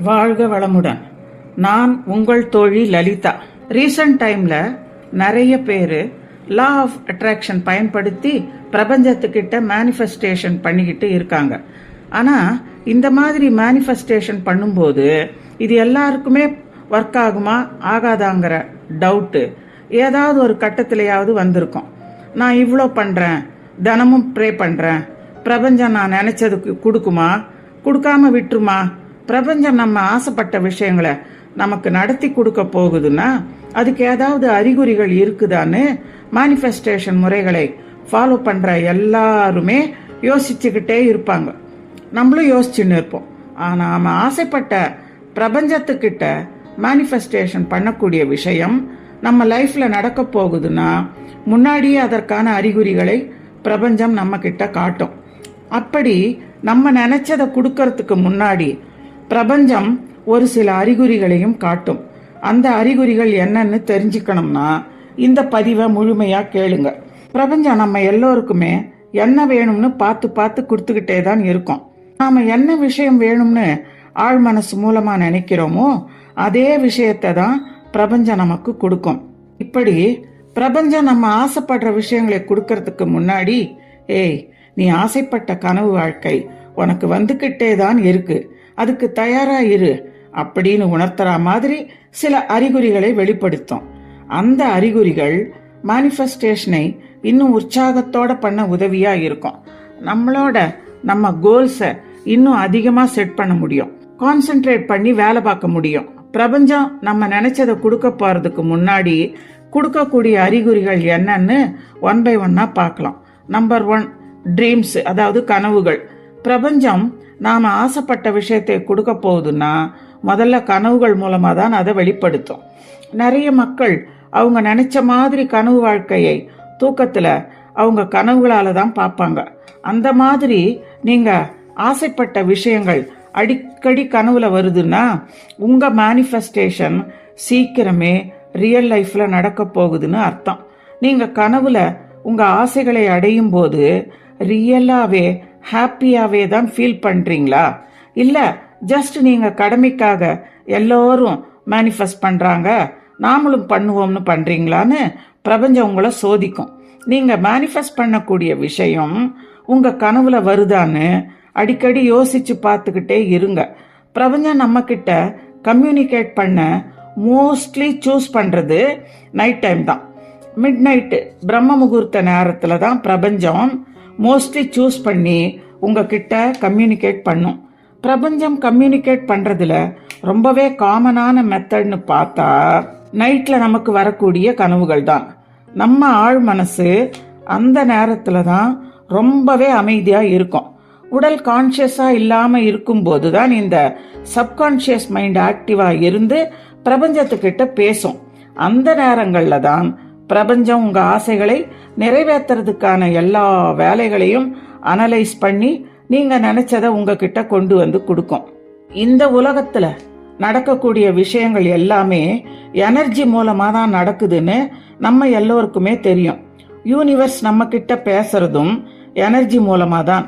வாழ்க வளமுடன். நான் உங்கள் தோழி லலிதா. ரீசன்ட் டைம்ல நிறைய பேர் லா ஆஃப் அட்ராக்ஷன் பயன்படுத்தி பிரபஞ்சத்துக்கிட்ட மேனிஃபெஸ்டேஷன் பண்ணிக்கிட்டு இருக்காங்க. ஆனா இந்த மாதிரி மேனிஃபெஸ்டேஷன் பண்ணும்போது இது எல்லாருக்குமே ஒர்க் ஆகுமா ஆகாதாங்கிற டவுட்டு ஏதாவது ஒரு கட்டத்திலேயாவது வந்திருக்கும். நான் இவ்வளோ பண்றேன், தினமும் ப்ரே பண்றேன், பிரபஞ்சம் நான் நினைச்சதுக்கு கொடுக்குமா, கொடுக்காம விட்டுருமா, பிரபஞ்சம் நம்ம ஆசைப்பட்ட விஷயங்களை நமக்கு நடத்தி கொடுக்க போகுதுன்னா அதுக்கு ஏதாவது அறிகுறிகள் இருக்குதான்னு மேனிஃபெஸ்டேஷன் முறைகளை ஃபாலோ பண்ற எல்லாருமே யோசிச்சுக்கிட்டே இருப்பாங்க. நம்மளும் யோசிச்சுன்னு இருப்போம். ஆனா நாம ஆசைப்பட்ட பிரபஞ்சத்துக்கிட்ட மேனிஃபெஸ்டேஷன் பண்ணக்கூடிய விஷயம் நம்ம லைஃப்ல நடக்க போகுதுன்னா முன்னாடியே அதற்கான அறிகுறிகளை பிரபஞ்சம் நம்ம கிட்ட காட்டும். அப்படி நம்ம நினைச்சதை கொடுக்கறதுக்கு முன்னாடி பிரபஞ்சம் ஒரு சில அறிகுறிகளையும் காட்டும். அந்த அறிகுறிகள் என்னன்னு தெரிஞ்சுக்கணும்னா இந்த பதிவை முழுமையா கேளுங்க. பிரபஞ்சம் நம்ம எல்லோருக்குமே என்ன வேணும்னு பார்த்து பார்த்து கொடுத்துக்கிட்டே தான் இருக்கும். நாம என்ன விஷயம் வேணும்னு ஆழ் மனசு மூலமா நினைக்கிறோமோ அதே விஷயத்தை தான் பிரபஞ்சம் நமக்கு கொடுக்கும். இப்படி பிரபஞ்சம் நம்ம ஆசைப்படுற விஷயங்களை கொடுக்கறதுக்கு முன்னாடி, ஏய் நீ ஆசைப்பட்ட கனவு வாழ்க்கை உனக்கு வந்துகிட்டே தான் இருக்கு, அதுக்கு தயாரா இரு அப்படின்னு உணர்த்துற மாதிரி சில அறிகுறிகளை வெளிப்படுத்தும். அந்த அறிகுறிகள் மேனிஃபெஸ்டேஷனை இன்னும் உற்சாகத்தோட பண்ண உதவியா இருக்கும். நம்ம கோல்ஸை இன்னும் அதிகமா செட் பண்ண முடியும், கான்சென்ட்ரேட் பண்ணி வேலை பார்க்க முடியும். பிரபஞ்சம் நம்ம நினைச்சதை கொடுக்க போறதுக்கு முன்னாடி கொடுக்கக்கூடிய அறிகுறிகள் என்னன்னு ஒன் பை ஒன்னா பார்க்கலாம். நம்பர் 1, ட்ரீம்ஸ், அதாவது கனவுகள். பிரபஞ்சம் நாம ஆசைப்பட்ட விஷயத்தை கொடுக்க போகுதுன்னா முதல்ல கனவுகள் மூலமா தான் அதை வெளிப்படுத்தும். நிறைய மக்கள் அவங்க நினைச்ச மாதிரி கனவு வாழ்க்கையை தூக்கத்துல அவங்க கனவுகளால தான் பார்ப்பாங்க. அந்த மாதிரி நீங்க ஆசைப்பட்ட விஷயங்கள் அடிக்கடி கனவுல வருதுன்னா உங்க மேனிஃபெஸ்டேஷன் சீக்கிரமே ரியல் லைஃப்ல நடக்க போகுதுன்னு அர்த்தம். நீங்க கனவுல உங்க ஆசைகளை அடையும் போது ரியலாவே ஹாப்பியாவே தான் ஃபீல் பண்றீங்களா, இல்ல ஜஸ்ட் நீங்க கடமைக்காக எல்லோரும் மேனிஃபெஸ்ட் பண்றாங்க நாமளும் பண்ணுவோம்னு பண்றீங்களான்னு பிரபஞ்சம் உங்களை சோதிக்கும். நீங்க மேனிஃபெஸ்ட் பண்ணக்கூடிய விஷயம் உங்க கனவுல வருதான்னு அடிக்கடி யோசிச்சு பார்த்துக்கிட்டே இருங்க. பிரபஞ்சம் நம்ம கிட்ட கம்யூனிகேட் பண்ண மோஸ்ட்லி சூஸ் பண்றது நைட் டைம் தான். மிட் நைட்டு பிரம்ம முகூர்த்த நேரத்துல தான் பிரபஞ்சம் மோஸ்ட்லி சூஸ் பண்ணி உங்ககிட்ட கம்யூனிகேட் பண்ணும். பிரபஞ்சம் கம்யூனிகேட் பண்றதுல ரொம்பவே காமனான மெத்தட்னு பார்த்தா நைட்ல நமக்கு வரக்கூடிய கனவுகள் தான். நம்ம ஆழ் மனசு அந்த நேரத்துல தான் ரொம்பவே அமைதியா இருக்கும். உடல் கான்சியஸா இல்லாம இருக்கும் போதுதான் இந்த சப்கான்சியஸ் மைண்ட் ஆக்டிவா இருந்து பிரபஞ்சத்துக்கிட்ட பேசும். அந்த நேரங்கள்ல தான் பிரபஞ்சம் உங்க ஆசைகளை நிறைவேற்றுறதுக்கான எல்லா வேலைகளையும் அனலைஸ் பண்ணி நீங்க நினைச்சதை உங்ககிட்ட கொண்டு வந்து கொடுக்கும். இந்த உலகத்துல நடக்கக்கூடிய விஷயங்கள் எல்லாமே எனர்ஜி மூலமா தான் நடக்குதுன்னு நம்ம எல்லோருக்குமே தெரியும். யூனிவர்ஸ் நம்ம கிட்ட பேசுறதும் எனர்ஜி மூலமா தான்.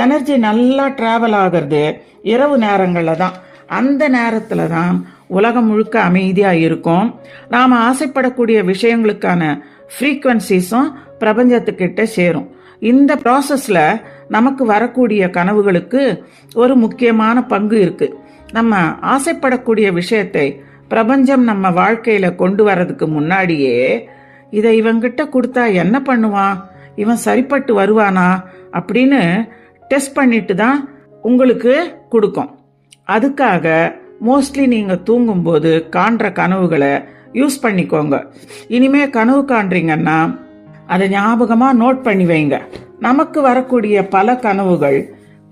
எனர்ஜி நல்லா டிராவல் ஆகிறது இரவு நேரங்கள்ல தான். அந்த நேரத்துல தான் உலகம் முழுக்க அமைதியா இருக்கும். நாம ஆசைப்படக்கூடிய விஷயங்களுக்கான ஃப்ரீக்வன்சிஸும் பிரபஞ்சத்துக்கிட்ட சேரும். இந்த ப்ராசஸ்ல நமக்கு வரக்கூடிய கனவுகளுக்கு ஒரு முக்கியமான பங்கு இருக்கு. நம்ம ஆசைப்படக்கூடிய விஷயத்தை பிரபஞ்சம் நம்ம வாழ்க்கையில கொண்டு வர்றதுக்கு முன்னாடியே இதை இவங்கிட்ட கொடுத்தா என்ன பண்ணுவான், இவன் சரிப்பட்டு வருவானா அப்படின்னு டெஸ்ட் பண்ணிட்டு தான் உங்களுக்கு கொடுக்கும். அதுக்காக மோஸ்ட்லி நீங்க தூங்கும்போது காண்ற கனவுகளை யூஸ் பண்ணிக்கோங்க. இனிமே கனவு காண்றீங்கன்னா அதை ஞாபகமா நோட் பண்ணி வைங்க. நமக்கு வரக்கூடிய பல கனவுகள்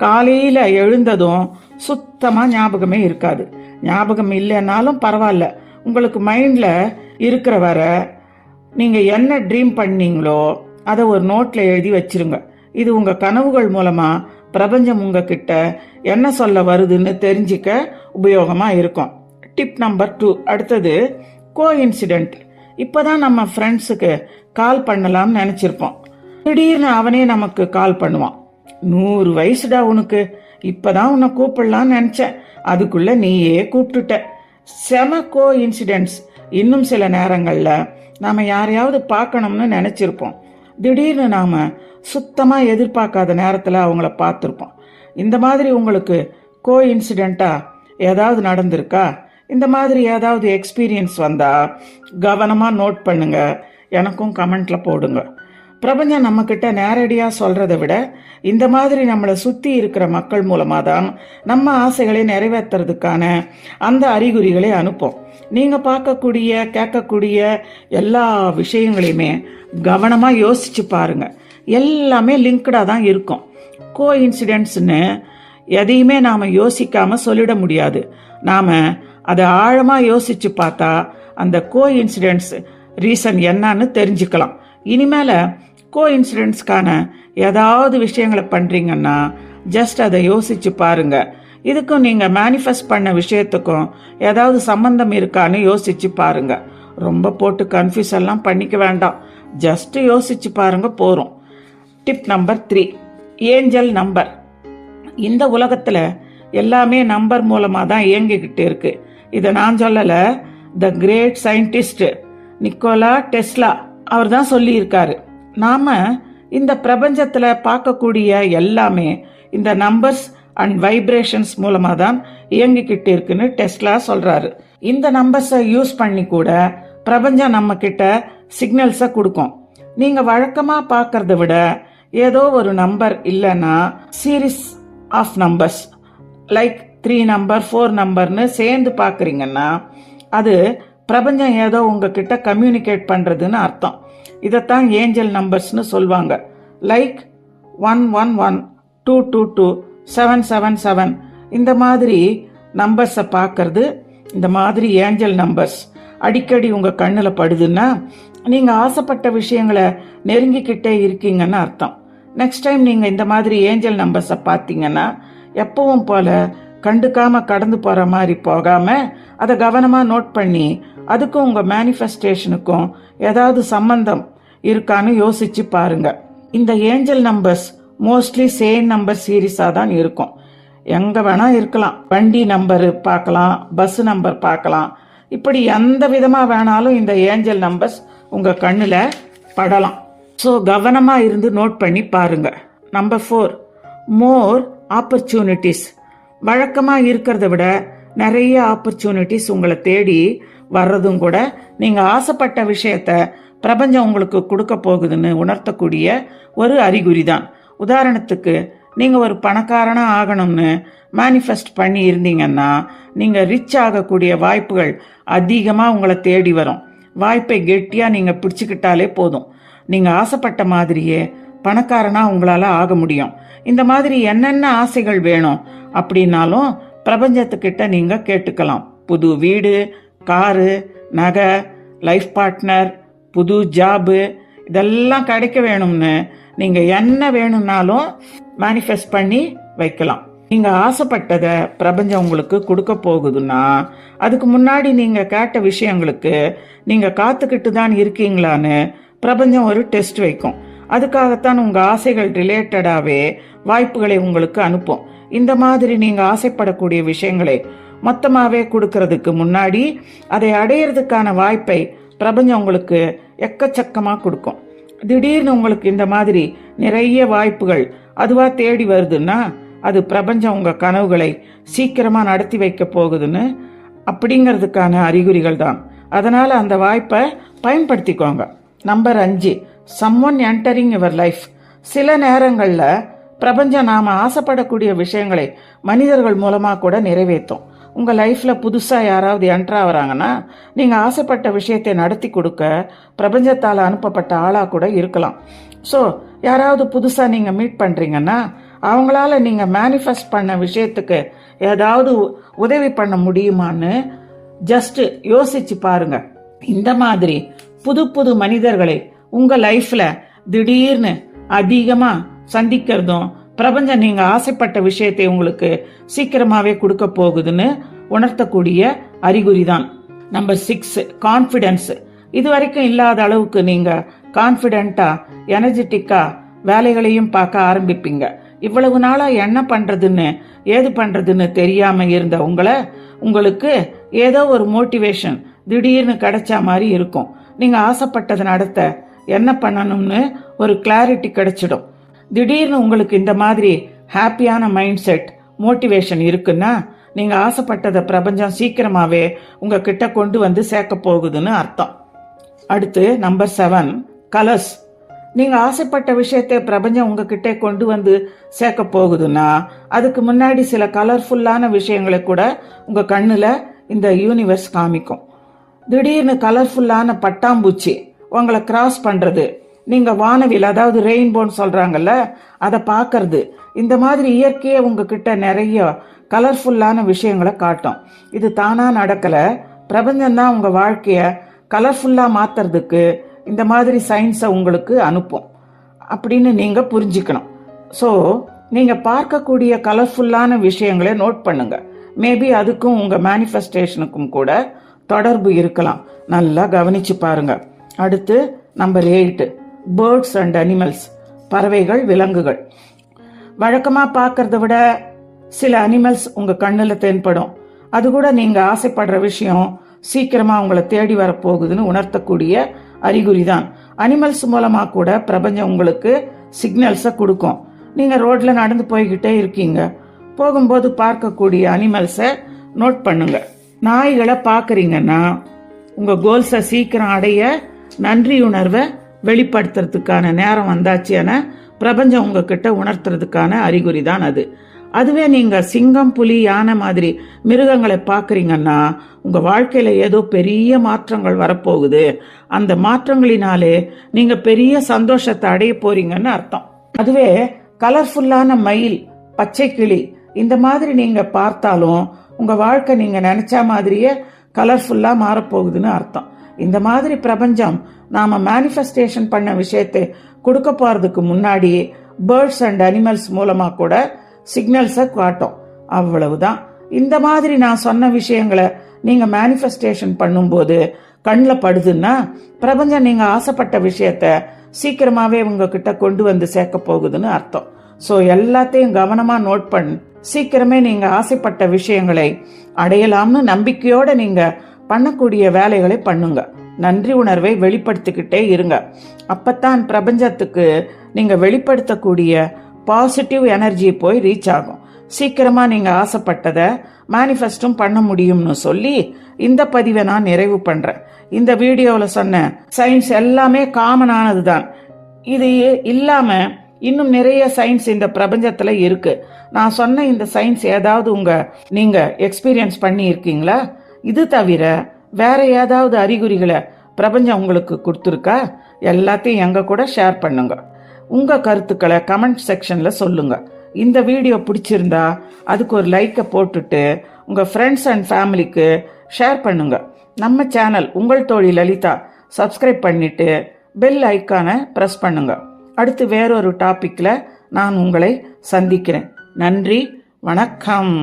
காலையில எழுந்ததும் சுத்தமா ஞாபகமே இருக்காது. ஞாபகம் இல்லைன்னாலும் பரவாயில்ல, உங்களுக்கு மைண்ட்ல இருக்கிற வர நீங்க என்ன ட்ரீம் பண்ணீங்களோ அதை ஒரு நோட்ல எழுதி வச்சிருங்க. இது உங்க கனவுகள் மூலமா பிரபஞ்சம் உங்ககிட்ட என்ன சொல்ல வருதுன்னு தெரிஞ்சிக்க உபயோகமா இருக்கும். டிப் நம்பர் 2, அடுத்தது கோ இன்சிடென்ட். இப்பதான் நம்ம ஃப்ரெண்ட்ஸுக்கு கால் பண்ணலாம்னு நினைச்சிருப்போம். திடீர்னு அவனே நமக்கு கால் பண்ணுவான். 100 வயசுடா உனக்கு, இப்பதான் உன்னை கூப்பிடலான்னு நினைச்சேன், அதுக்குள்ள நீயே கூப்பிட்டுட்ட. செம கோ இன்சிடென்ட்ஸ். இன்னும் சில நேரங்கள்ல நாம யாரையாவது பார்க்கணும்னு நினைச்சிருப்போம். திடீர்னு நாம சுத்தமா எதிர்பார்க்காத நேரத்துல அவங்கள பார்த்துருப்போம். இந்த மாதிரி உங்களுக்கு கோ இன்சிடென்ட்டா ஏதாவது நடந்திருக்கா? இந்த மாதிரி ஏதாவது எக்ஸ்பீரியன்ஸ் வந்தா கவனமா நோட் பண்ணுங்க, எனக்கும் கமெண்ட்ல போடுங்க. பிரபஞ்சம் நம்ம கிட்ட நேரடியா சொல்றதை விட இந்த மாதிரி நம்மளை சுத்தி இருக்கிற மக்கள் மூலமா தான் நம்ம ஆசைகளை நிறைவேற்றுறதுக்கான அந்த அறிகுறிகளை அனுப்பும். நீங்க பார்க்கக்கூடிய கேட்கக்கூடிய எல்லா விஷயங்களையுமே கவனமா யோசிச்சு பாருங்க. எல்லாமே லிங்க்டா தான் இருக்கும். கோ இன்சிடென்ட்ஸ்னு எதையுமே நாம யோசிக்காம சொல்லிட முடியாது. நாம அதை ஆழமா யோசிச்சு பார்த்தா அந்த கோ இன்சிடென்ட்ஸ் ரீசன் என்னன்னு தெரிஞ்சுக்கலாம். இனிமேல கோ இன்சிடென்ட்ஸ்க்கான ஏதாவது விஷயங்களை பண்றீங்கன்னா ஜஸ்ட் அதை யோசிச்சு பாருங்க. இதுக்கும் நீங்க மேனிஃபெஸ்ட் பண்ண விஷயத்துக்கும் ஏதாவது சம்பந்தம் இருக்கான்னு யோசிச்சு பாருங்க. ரொம்ப போட்டு கன்ஃபியூஸ் எல்லாம் பண்ணிக்க வேண்டாம், ஜஸ்ட் யோசிச்சு பாருங்க போறோம். Tip number 3, angel number. இந்த உலகத்துல எல்லாமே நம்பர் மூலமா தான் இயங்கிக்கிட்டு இருக்கு. இதை நான் சொல்லல, the great scientist Nikola Tesla அவர் தான் சொல்லி இருக்காரு. நாம இந்த பிரபஞ்சத்துல பார்க்கக்கூடிய எல்லாமே இந்த நம்பர்ஸ் அண்ட் வைப்ரேஷன்ஸ் மூலமா தான் இயங்கிக்கிட்டு இருக்குன்னு டெஸ்லா சொல்றாரு. இந்த நம்பர்ஸை யூஸ் பண்ணி கூட பிரபஞ்சம் நம்ம கிட்ட சிக்னல்ஸை கொடுக்கும். நீங்க வழக்கமா பார்க்கறத விட ஏதோ ஒரு நம்பர் இல்லைன்னா series of numbers like 3 number 4 நம்பர்னு சேர்ந்து பார்க்குறீங்கன்னா அது பிரபஞ்சம் ஏதோ உங்ககிட்ட கம்யூனிகேட் பண்றதுன்னு அர்த்தம். இதைத்தான் ஏஞ்சல் நம்பர்ஸ்னு சொல்லுவாங்க. லைக் 111, 222, 777 இந்த மாதிரி நம்பர்ஸை பார்க்கறது, இந்த மாதிரி ஏஞ்சல் நம்பர்ஸ் அடிக்கடி உங்க கண்ணுல படுதுன்னா நீங்க ஆசைப்பட்ட விஷயங்களை நெருங்கிக்கிட்டே இருக்கீங்கன்னு அர்த்தம். நெக்ஸ்ட் டைம் நீங்க இந்த மாதிரி ஏஞ்சல் நம்பர்ஸை பார்த்தீங்கன்னா எப்பவும் போல கண்டுக்காம கடந்து போற மாதிரி போகாம அதை கவனமா நோட் பண்ணி அதுக்கும் உங்க மேனிஃபெஸ்டேஷனுக்கும் ஏதாவது சம்பந்தம் இருக்கான்னு யோசிச்சு பாருங்க. இந்த angel numbers mostly same number சீரீஸா தான் இருக்கும். எங்க வேணா இருக்கலாம். வண்டி நம்பர் பார்க்கலாம், பஸ் நம்பர் பார்க்கலாம், இப்படி எந்த விதமா வேணாலும் இந்த ஏஞ்சல் நம்பர்ஸ் உங்க கண்ணுல படலாம். ஸோ கவனமா இருந்து நோட் பண்ணி பாருங்க. Number 4, more opportunities. வழக்கமா இருக்கிறத விட நிறைய ஆப்பர்ச்சுனிட்டிஸ் உங்களை தேடி வர்றதும் கூட நீங்க ஆசைப்பட்ட விஷயத்த பிரபஞ்சம் உங்களுக்கு கொடுக்க போகுதுன்னு உணர்த்தக்கூடிய ஒரு அறிகுறி தான். உதாரணத்துக்கு நீங்க ஒரு பணக்காரனா ஆகணும்னு மேனிஃபெஸ்ட் பண்ணி இருந்தீங்கன்னா நீங்க ரிச் ஆகக்கூடிய வாய்ப்புகள் அதிகமா உங்களை தேடி வரும். வாய்ப்பை கெட்டியா நீங்க பிடிச்சுக்கிட்டாலே போதும், நீங்க ஆசைப்பட்ட மாதிரியே பணக்காரனா உங்களால ஆக முடியும். இந்த மாதிரி என்னென்ன ஆசைகள் வேணும் அப்படின்னாலும் பிரபஞ்சத்துக்கிட்ட நீங்க கேட்டுக்கலாம். புது வீடு, காரு, நகை, லைஃப் பார்ட்னர், புது ஜாபு இதெல்லாம் கிடைக்க வேணும்னு நீங்க என்ன வேணும்னாலும் மேனிஃபெஸ்ட் பண்ணி வைக்கலாம். நீங்க ஆசைப்பட்டத பிரபஞ்சம் உங்களுக்கு கொடுக்க போகுதுன்னா அதுக்கு முன்னாடி நீங்க கேட்ட விஷயங்களுக்கு நீங்க காத்துக்கிட்டு தான் இருக்கீங்களான்னு பிரபஞ்சம் ஒரு டெஸ்ட் வைக்கும். அதுக்காகத்தான் உங்க ஆசைகள் ரிலேட்டடாவே வாய்ப்புகளை உங்களுக்கு அனுப்பும். இந்த மாதிரி நீங்க ஆசைப்படக்கூடிய விஷயங்களை மொத்தமாவே கொடுக்கறதுக்கு முன்னாடி அதை அடையிறதுக்கான வாய்ப்பை பிரபஞ்சம் உங்களுக்கு எக்கச்சக்கமா கொடுக்கும். திடீர்னு உங்களுக்கு இந்த மாதிரி நிறைய வாய்ப்புகள் அதுவா தேடி வருதுன்னா அது பிரபஞ்சம் உங்க கனவுகளை சீக்கிரமா நடத்தி வைக்க போகுதுன்னு அப்படிங்கிறதுக்கான அறிகுறிகள் தான். அதனால அந்த வாய்ப்பை பயன்படுத்திக்கோங்க. Number 5, someone entering your life. சில நேரங்கள்ல பிரபஞ்சம் நாம ஆசைப்படக்கூடிய விஷயங்களை மனிதர்கள் மூலமா கூட நிறைவேற்றும். உங்க லைஃப்ல புதுசா யாராவது என்ட்ரா வராங்கன்னா நீங்க ஆசைப்பட்ட விஷயத்தை நடத்தி கொடுக்க பிரபஞ்சத்தால் அனுப்பப்பட்ட ஆளா கூட இருக்கலாம். ஸோ யாராவது புதுசா நீங்க மீட் பண்றீங்கன்னா அவங்களால நீங்க மேனிஃபெஸ்ட் பண்ண விஷயத்துக்கு ஏதாவது உதவி பண்ண முடியுமான்னு ஜஸ்ட் யோசிச்சு பாருங்க. இந்த மாதிரி புது புது மனிதர்களை உங்க லைஃப்ல திடீர்னு அதிகமா சந்திக்கிறதும் பிரபஞ்சம் நீங்க ஆசைப்பட்ட விஷயத்தை உங்களுக்கு சீக்கிரமாவே கொடுக்க போகுதுன்னு உணர்த்தக்கூடிய அறிகுறி தான். Number 6, confidence. இது வரைக்கும் இல்லாத அளவுக்கு நீங்க கான்ஃபிடென்ட்டா எனர்ஜெட்டிக்கா வேலைகளையும் பார்க்க ஆரம்பிப்பீங்க. இவ்வளவு நாளா என்ன பண்றதுன்னு ஏது பண்றதுன்னு தெரியாம இருந்த உங்களுக்கு ஏதோ ஒரு மோட்டிவேஷன் திடீர்னு கிடைச்ச மாதிரி இருக்கும். நீங்க ஆசைப்பட்டதை நடத்த என்ன பண்ணணும்னு ஒரு கிளாரிட்டி கிடைச்சிடும். திடீர்னு உங்களுக்கு இந்த மாதிரி ஹாப்பியான மைண்ட் செட் மோட்டிவேஷன் இருக்குன்னா நீங்க ஆசைப்பட்டதை பிரபஞ்சம் சீக்கிரமாவே உங்ககிட்ட கொண்டு வந்து சேர்க்க போகுதுன்னு அர்த்தம். அடுத்து நம்பர் 7, கலர்ஸ். நீங்க ஆசைப்பட்ட விஷயத்தை பிரபஞ்சம் உங்ககிட்ட கொண்டு வந்து சேர்க்க போகுதுன்னா அதுக்கு முன்னாடி சில கலர்ஃபுல்லான விஷயங்களை கூட உங்க கண்ணுல இந்த யூனிவர்ஸ் காமிக்கும். திடீர்னு கலர்ஃபுல்லான பட்டாம்பூச்சி உங்களை கிராஸ் பண்றது, நீங்க வானவில் அதாவது ரெயின்போன்னு சொல்றாங்கல்ல அதை பாக்குறது, இந்த மாதிரி இயற்கையே உங்ககிட்ட நிறைய கலர்ஃபுல்லான விஷயங்களை காட்டும். இது தானா நடக்கல, பிரபஞ்சம் தான் உங்க வாழ்க்கைய கலர்ஃபுல்லா மாத்துறதுக்கு இந்த மாதிரி சயின்ஸை உங்களுக்கு அனுப்பும் அப்படின்னு நீங்க புரிஞ்சுக்கணும். ஸோ நீங்க பார்க்கக்கூடிய கலர்ஃபுல்லான விஷயங்களை நோட் பண்ணுங்க. மேபி அதுக்கும் உங்க மேனிஃபெஸ்டேஷனுக்கும் கூட தொடர்பு இருக்கலாம். நல்லா கவனிச்சு பாருங்க. அடுத்து நம்பர் 8, பேர்ட்ஸ் அண்ட் அனிமல்ஸ். பறவைகள், விலங்குகள். வழக்கமா பார்க்கறத விட சில அனிமல்ஸ் உங்க கண்ணுல தென்படும். அது கூட நீங்க ஆசைப்படுற விஷயம் சீக்கிரமா உங்களை தேடி வரப்போகுதுன்னு உணர்த்தக்கூடிய அறிகுறி தான். அனிமல்ஸ் மூலமா கூட பிரபஞ்சம் உங்களுக்கு சிக்னல்ஸை கொடுக்கும். நீங்க ரோட்ல நடந்து போய்கிட்டே இருக்கீங்க, போகும்போது பார்க்கக்கூடிய அனிமல்ஸை நோட் பண்ணுங்க. நாய்களை பாக்குறீங்கன்னா உங்க கோல்ஸை சீக்கிரம் அடைய நன்றியுணர்வை வெளிப்படுத்துறதுக்கான நேரம் வந்தாச்சு என பிரபஞ்சம் உங்ககிட்ட உணர்த்துறதுக்கான அறிகுறி தான் அது. அதுவே நீங்க சிங்கம், புலி, யானை மாதிரி மிருகங்களை பாக்குறீங்கன்னா உங்க வாழ்க்கையில ஏதோ பெரிய மாற்றங்கள் வரப்போகுது, அந்த மாற்றங்களினாலே நீங்க பெரிய சந்தோஷத்தை அடைய போறீங்கன்னு அர்த்தம். அதுவே கலர்ஃபுல்லான மயில், பச்சை கிளி இந்த மாதிரி நீங்க பார்த்தாலும் உங்க வாழ்க்கை நீங்க நினைச்ச மாதிரியே கலர்ஃபுல்லா மாறப்போகுதுன்னு அர்த்தம். இந்த மாதிரி பிரபஞ்சம் நாம மேனிஃபெஸ்டேஷன் பண்ண விஷயத்தை கொடுக்க போறதுக்கு முன்னாடி பேர்ட்ஸ் அண்ட் அனிமல்ஸ் மூலமா கூட சிக்னல்ஸை காட்டும். அவ்வளவுதான். இந்த மாதிரி நான் சொன்ன விஷயங்களை நீங்க மேனிஃபெஸ்டேஷன் பண்ணும்போது கண்ணில் படுதுன்னா பிரபஞ்சம் நீங்க ஆசைப்பட்ட விஷயத்த சீக்கிரமாவே உங்ககிட்ட கொண்டு வந்து சேர்க்க போகுதுன்னு அர்த்தம். ஸோ எல்லாத்தையும் கவனமா நோட் பண்ணு. சீக்கிரமே நீங்க ஆசைப்பட்ட விஷயங்களை அடையலாம்னு நம்பிக்கையோட நீங்க பண்ணக்கூடிய வேலைகளை பண்ணுங்க. நன்றி உணர்வை வெளிப்படுத்திக்கிட்டே இருங்க. அப்பத்தான் பிரபஞ்சத்துக்கு நீங்க வெளிப்படுத்தக்கூடிய பாசிட்டிவ் எனர்ஜி போய் ரீச் ஆகும். சீக்கிரமா நீங்க ஆசைப்பட்டதை மேனிஃபெஸ்டும் பண்ண முடியும்னு சொல்லி இந்த பதிவை நான் நிறைவு பண்றேன். இந்த வீடியோவில் சொன்ன சயின்ஸ் எல்லாமே காமனானது தான். இது இல்லாம இன்னும் நிறைய சயின்ஸ் இந்த பிரபஞ்சத்துல இருக்கு. நான் சொன்ன இந்த சயின்ஸ் ஏதாவது நீங்க எக்ஸ்பீரியன்ஸ் பண்ணி இருக்கீங்களா? இது தவிர வேற ஏதாவது அறிகுறிகளை பிரபஞ்சம் உங்களுக்கு கொடுத்துருக்கா? எல்லாத்தையும் எங்க கூட ஷேர் பண்ணுங்க. உங்க கருத்துக்களை கமெண்ட் செக்ஷன்ல சொல்லுங்க. இந்த வீடியோ பிடிச்சிருந்தா அதுக்கு ஒரு லைக்கை போட்டுட்டு உங்க ஃப்ரெண்ட்ஸ் அண்ட் ஃபேமிலிக்கு ஷேர் பண்ணுங்க. நம்ம சேனல் உங்கள் தோழி லலிதா சப்ஸ்கிரைப் பண்ணிட்டு பெல் ஐக்கானை பிரஸ் பண்ணுங்க. அடுத்து வேறொரு டாபிக்ல நான் உங்களை சந்திக்கிறேன். நன்றி, வணக்கம்.